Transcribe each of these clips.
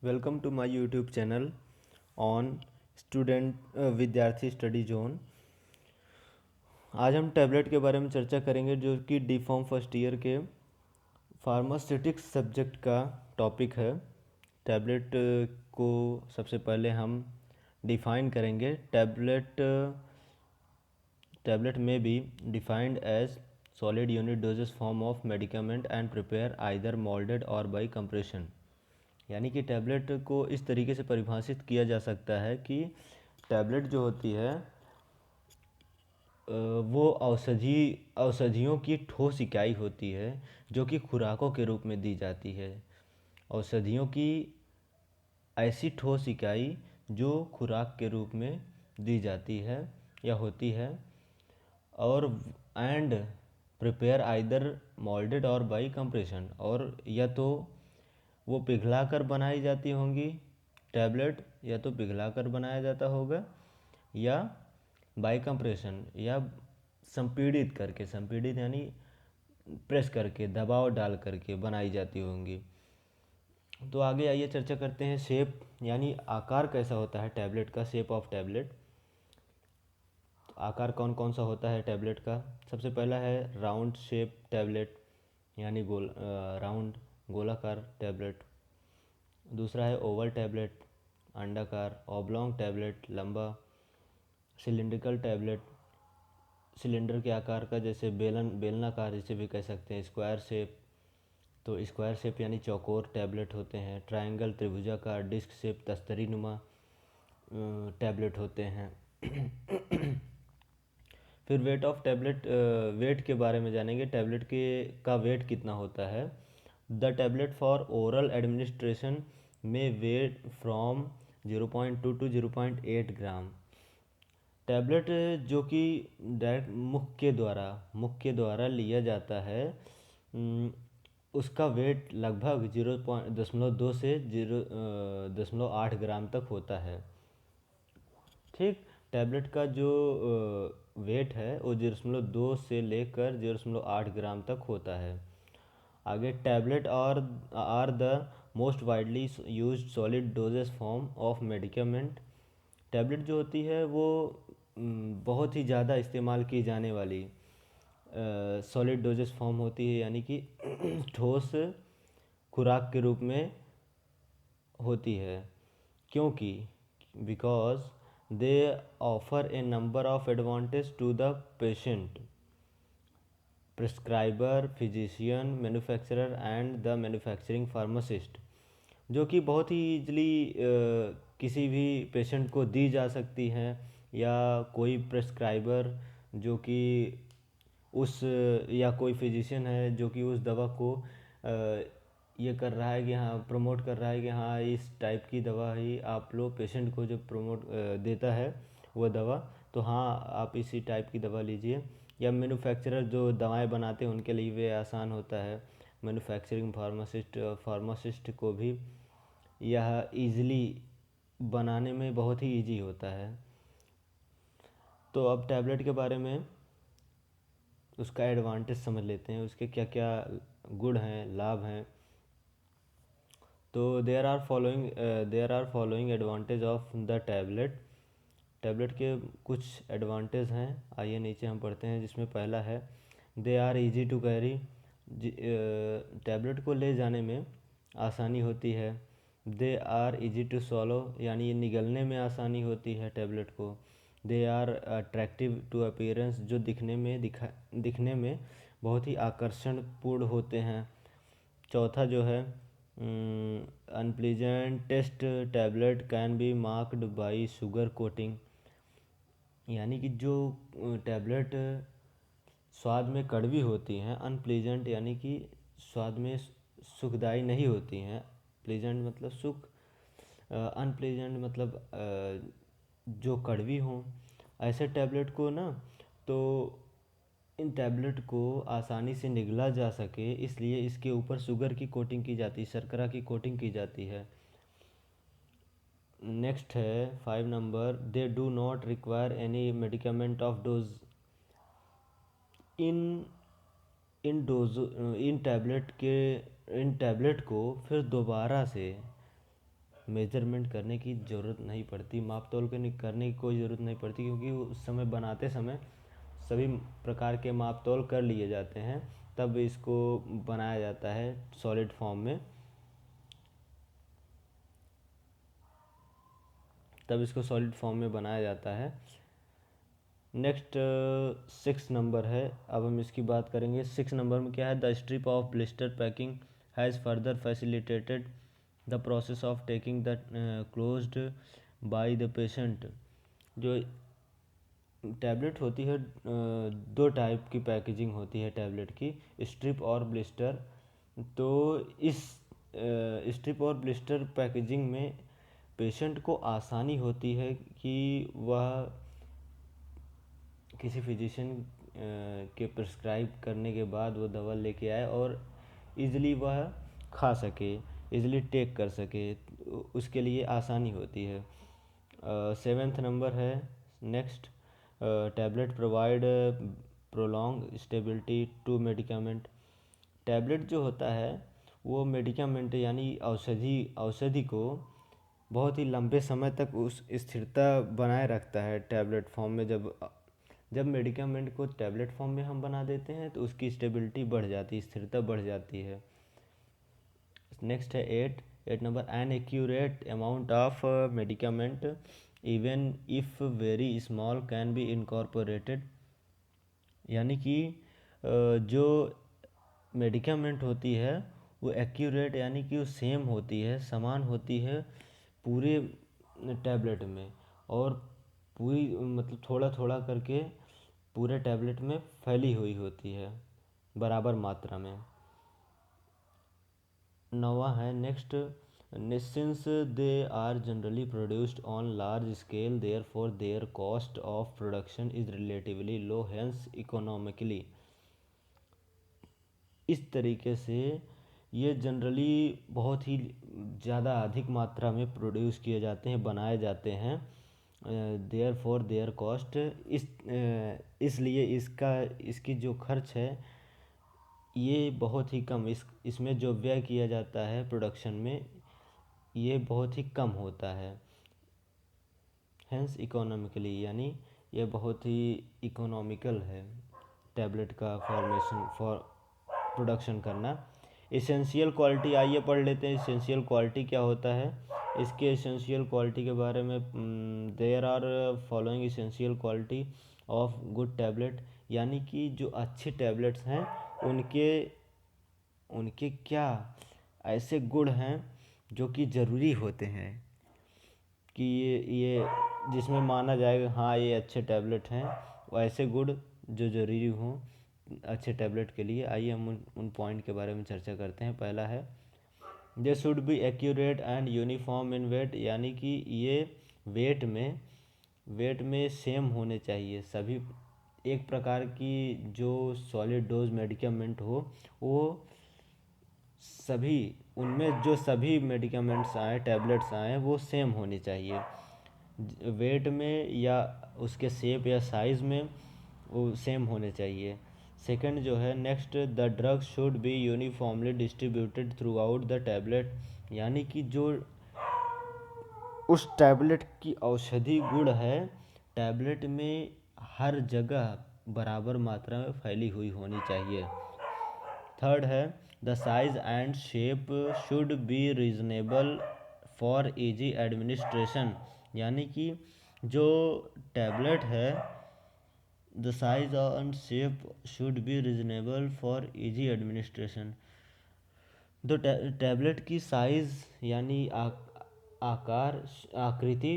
Welcome to my YouTube channel on student विद्यार्थी study zone. आज हम टैबलेट के बारे में चर्चा करेंगे जो कि डी फॉर्म फर्स्ट ईयर के फार्मास्यूटिक्स सब्जेक्ट का टॉपिक है। टैबलेट को सबसे पहले हम डिफ़ाइन करेंगे। टैबलेट में be defined as solid unit dosage form of medicament and prepare either moulded और बाई कंप्रेशन। यानी कि टैबलेट को इस तरीके से परिभाषित किया जा सकता है कि टैबलेट जो होती है वो औषधियों की ठोस इकाई होती है जो कि खुराकों के रूप में दी जाती है। औषधियों की ऐसी ठोस इकाई जो खुराक के रूप में दी जाती है या होती है, और एंड प्रिपेयर आइदर मोल्डेड और बाई कंप्रेशन, और या तो वो पिघला कर बनाई जाती होंगी टैबलेट, या तो पिघला कर बनाया जाता होगा, या बाई कंप्रेशन या संपीड़ित करके, संपीड़ित यानी प्रेस करके, दबाव डाल करके बनाई जाती होंगी। तो आगे आइए चर्चा करते हैं शेप यानी आकार कैसा होता है टैबलेट का। शेप ऑफ टैबलेट, तो आकार कौन कौन सा होता है टैबलेट का। सबसे पहला है राउंड शेप टैबलेट यानी राउंड गोलाकार टैबलेट। दूसरा है ओवल टैबलेट अंडाकार, ऑब्लॉन्ग टैबलेट लंबा, सिलिंड्रिकल टैबलेट सिलेंडर के आकार का, जैसे बेलनाकार जिसे भी कह सकते हैं। स्क्वायर शेप, तो स्क्वायर शेप यानी चौकोर टैबलेट होते हैं। ट्रायंगल त्रिभुजाकार, डिस्क शेप तस्तरी नुमा टैबलेट होते हैं। फिर वेट ऑफ टैबलेट, वेट के बारे में जानेंगे। टैबलेट का वेट कितना होता है। The tablet for oral administration में weight from 0.2 to 0.8 gram. Tablet जो कि डायरेक्ट मुख के द्वारा लिया जाता है, उसका वेट लगभग 0.2 से 0.8 ग्राम तक होता है। ठीक, टैबलेट का जो वेट है वो 0.2 से लेकर 0.8 ग्राम तक होता है। आगे tablet are the most widely used solid dosage form of medicament. Tablet जो होती है वो बहुत ही ज़्यादा इस्तेमाल की जाने वाली सॉलिड डोजेस फॉर्म होती है, यानी कि ठोस खुराक के रूप में होती है। क्योंकि because they offer a number of advantage to the patient, prescriber, physician, manufacturer and the manufacturing pharmacist, जो कि बहुत ही ईजली किसी भी पेशेंट को दी जा सकती हैं, या कोई प्रिस्क्राइबर जो कि उस या कोई फिजिशियन है जो कि उस दवा को ये कर रहा है कि हाँ, प्रमोट कर रहा है कि हाँ इस टाइप की दवा ही आप लोग पेशेंट को जो प्रमोट देता है वो दवा, तो हाँ आप इसी टाइप की दवा लीजिए। या मैन्युफैक्चरर जो दवाएं बनाते हैं उनके लिए वे आसान होता है। मैन्युफैक्चरिंग फार्मासिस्ट को भी यह ईज़िली बनाने में बहुत ही इजी होता है। तो अब टैबलेट के बारे में उसका एडवांटेज समझ लेते हैं, उसके क्या क्या गुण हैं, लाभ हैं। तो there are following advantage of the tablet. Tablet के कुछ एडवांटेज हैं, आइए नीचे हम पढ़ते हैं। जिसमें पहला है they are easy to carry. Tablet को ले जाने में आसानी होती है। They are easy to swallow, यानी ये निगलने में आसानी होती है टैबलेट को। They are attractive to appearance, जो दिखने में बहुत ही आकर्षणपूर्ण होते हैं। चौथा जो है unpleasant taste tablet can be marked by sugar coating, यानी कि जो टैबलेट स्वाद में कड़वी होती हैं, अनप्लीजेंट यानी कि स्वाद में सुखदायी नहीं होती हैं। प्लीजेंट मतलब सुख, अनप्लीजेंट मतलब जो कड़वी हों, ऐसे टैबलेट को ना, तो इन टैबलेट को आसानी से निगला जा सके इसलिए इसके ऊपर शुगर की कोटिंग की जाती है, शर्करा की कोटिंग की जाती है। नेक्स्ट है 5 number, they do not require any medicament of dose. In in dose in tablet को फिर दोबारा से मेजरमेंट करने की ज़रूरत नहीं पड़ती, माप तोल करने की कोई ज़रूरत नहीं पड़ती, क्योंकि उस समय बनाते समय सभी प्रकार के माप तोल कर लिए जाते हैं, तब इसको बनाया जाता है सॉलिड फॉर्म में। तब इसको सॉलिड फॉर्म में बनाया जाता है। नेक्स्ट 6 नंबर है, अब हम इसकी बात करेंगे। 6 नंबर में क्या है, the strip of blister packing has further facilitated the process of taking the closed by the patient. जो टैबलेट होती है, दो टाइप की पैकेजिंग होती है टैबलेट की, स्ट्रिप और ब्लिस्टर। तो इस स्ट्रिप और ब्लिस्टर पैकेजिंग में पेशेंट को आसानी होती है कि वह किसी फिजिशियन के प्रिस्क्राइब करने के बाद वो दवा लेके आए और इज़िली वह खा सके, इज़िली टेक कर सके, उसके लिए आसानी होती है। 7th नंबर है next, tablet provide prolong stability to medicament. Tablet जो होता है वो मेडिकामेंट यानी औषधि को बहुत ही लंबे समय तक उस स्थिरता बनाए रखता है टैबलेट फॉर्म में। जब मेडिकामेंट को टैबलेट फॉर्म में हम बना देते हैं तो उसकी स्टेबिलिटी बढ़ जाती है, स्थिरता बढ़ जाती है। नेक्स्ट है 8 number, an accurate amount of medicament even if very small can be incorporated. यानी कि जो मेडिकामेंट होती है वो एक्यूरेट यानी कि वो सेम होती है, समान होती है पूरे टैबलेट में, और पूरी मतलब थोड़ा थोड़ा करके पूरे टैबलेट में फैली हुई होती है बराबर मात्रा में। 9वां है next, since they are generally produced on large scale therefore their cost of production is relatively low, hence economically. इस तरीके से ये जनरली बहुत ही ज़्यादा अधिक मात्रा में प्रोड्यूस किए जाते हैं, बनाए जाते हैं, देयर फॉर देयर कॉस्ट, इसलिए इसकी जो खर्च है ये बहुत ही कम, इसमें जो व्यय किया जाता है प्रोडक्शन में ये बहुत ही कम होता है। हेंस इकोनॉमिकली यानी ये बहुत ही इकोनॉमिकल है टैबलेट का फॉर्मेशन फॉर प्रोडक्शन करना। एसेंशियल क्वालिटी आइए पढ़ लेते हैं, एसेंशियल क्वालिटी क्या होता है। इसके एसेंशियल क्वालिटी के बारे में, there are following essential quality of good tablet, यानी कि जो अच्छे टैबलेट्स हैं उनके उनके क्या ऐसे गुण हैं जो कि ज़रूरी होते हैं कि ये जिसमें माना जाएगा हाँ ये अच्छे टैबलेट हैं, वो ऐसे गुण जो ज़रूरी हों अच्छे टैबलेट के लिए। आइए हम उन पॉइंट के बारे में चर्चा करते हैं। पहला है, they should be accurate and uniform in weight, यानी कि ये वेट में सेम होने चाहिए सभी। एक प्रकार की जो सॉलिड डोज मेडिकामेंट हो वो सभी, उनमें जो सभी मेडिकामेंट्स आए टैबलेट्स आए वो सेम होनी चाहिए, वेट में या उसके शेप या साइज़ में वो सेम होने चाहिए। सेकंड जो है next, the drug should be uniformly distributed through out the tablet, यानी कि जो उस टैबलेट की औषधि गुण है टैबलेट में हर जगह बराबर मात्रा में फैली हुई होनी चाहिए। थर्ड है, the size and shape should be reasonable for easy administration, यानी कि जो टैबलेट है the size and shape should be reasonable for easy administration. तो टैबलेट की साइज़ यानी आकार, आकृति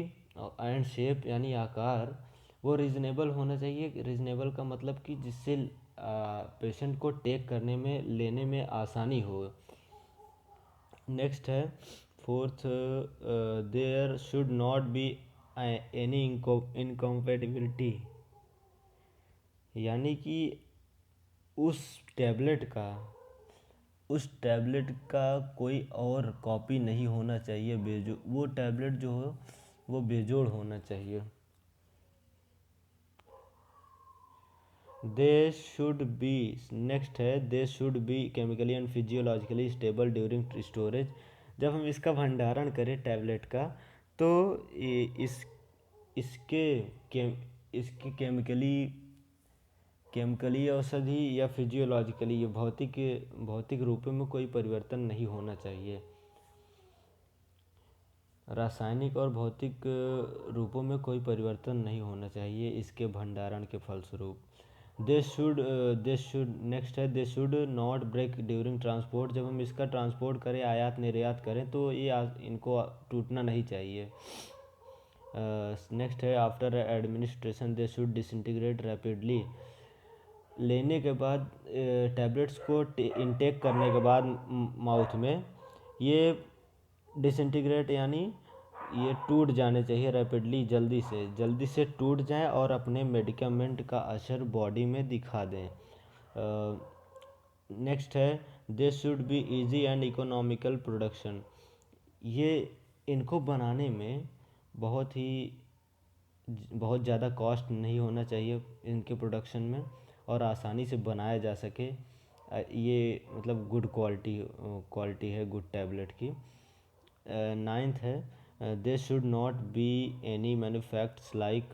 एंड शेप यानी आकार वो रीजनेबल होना चाहिए। रीजनेबल का मतलब कि जिससे पेशेंट को टेक करने में लेने में आसानी हो। नेक्स्ट है fourth, there should not be any incompatibility, यानी कि उस टैबलेट का कोई और कॉपी नहीं होना चाहिए, वो टैबलेट जो हो वो बेजोड़ होना चाहिए। दे शुड बी, नेक्स्ट है, they should B chemically and physiologically stable during storage, जब हम इसका भंडारण करें टैबलेट का, तो इसके केम इसकी केमिकली औषधि या फिजियोलॉजिकली, ये भौतिक रूपों में कोई परिवर्तन नहीं होना चाहिए। रासायनिक और भौतिक रूपों में कोई परिवर्तन नहीं होना चाहिए इसके भंडारण के फलस्वरूप। दे शुड नेक्स्ट है, they should not break during transport. जब हम इसका ट्रांसपोर्ट करें, आयात निर्यात करें, तो इनको टूटना नहीं चाहिए। नेक्स्ट है, after administration they should disintegrate rapidly. लेने के बाद, टैबलेट्स को इनटेक करने के बाद माउथ में, ये डिसइंटीग्रेट यानी ये टूट जाने चाहिए रैपिडली, जल्दी से टूट जाएं और अपने मेडिकामेंट का असर बॉडी में दिखा दें। नेक्स्ट है, they should be easy and economical production. ये इनको बनाने में बहुत ज़्यादा कॉस्ट नहीं होना चाहिए इनके प्रोडक्शन में, और आसानी से बनाया जा सके। ये मतलब गुड क्वालिटी है गुड टैबलेट की। नाइन्थ है, they should not be any manufactures like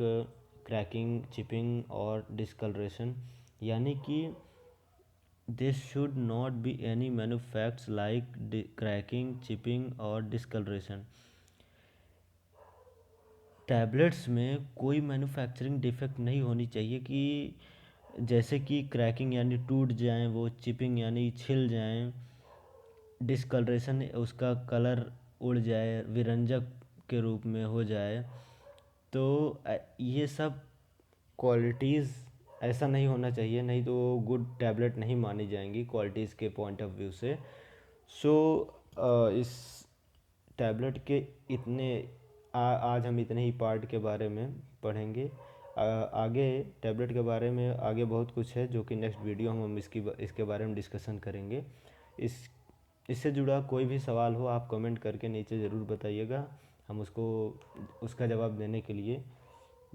cracking, chipping और डिस्कलरेशन। यानी कि they should not be any manufactures like cracking, chipping और डिस्कलरेशन। टैबलेट्स में कोई मैन्युफैक्चरिंग डिफेक्ट नहीं होनी चाहिए, कि जैसे कि क्रैकिंग यानी टूट जाएं, वो चिपिंग यानी छिल जाएं, डिस्कलरेशन उसका कलर उड़ जाए, विरंजक के रूप में हो जाए। तो ये सब क्वालिटीज़ ऐसा नहीं होना चाहिए, नहीं तो गुड टैबलेट नहीं मानी जाएंगी क्वालिटीज़ के पॉइंट ऑफ व्यू से। सो इस टैबलेट के आज हम इतने ही पार्ट के बारे में पढ़ेंगे। आगे टैबलेट के बारे में आगे बहुत कुछ है, जो कि नेक्स्ट वीडियो हम इसके बारे में डिस्कशन करेंगे। इससे जुड़ा कोई भी सवाल हो, आप कमेंट करके नीचे ज़रूर बताइएगा। हम उसका जवाब देने के लिए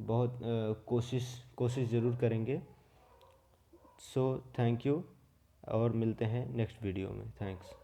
बहुत कोशिश ज़रूर करेंगे। सो थैंक यू, और मिलते हैं नेक्स्ट वीडियो में। थैंक्स।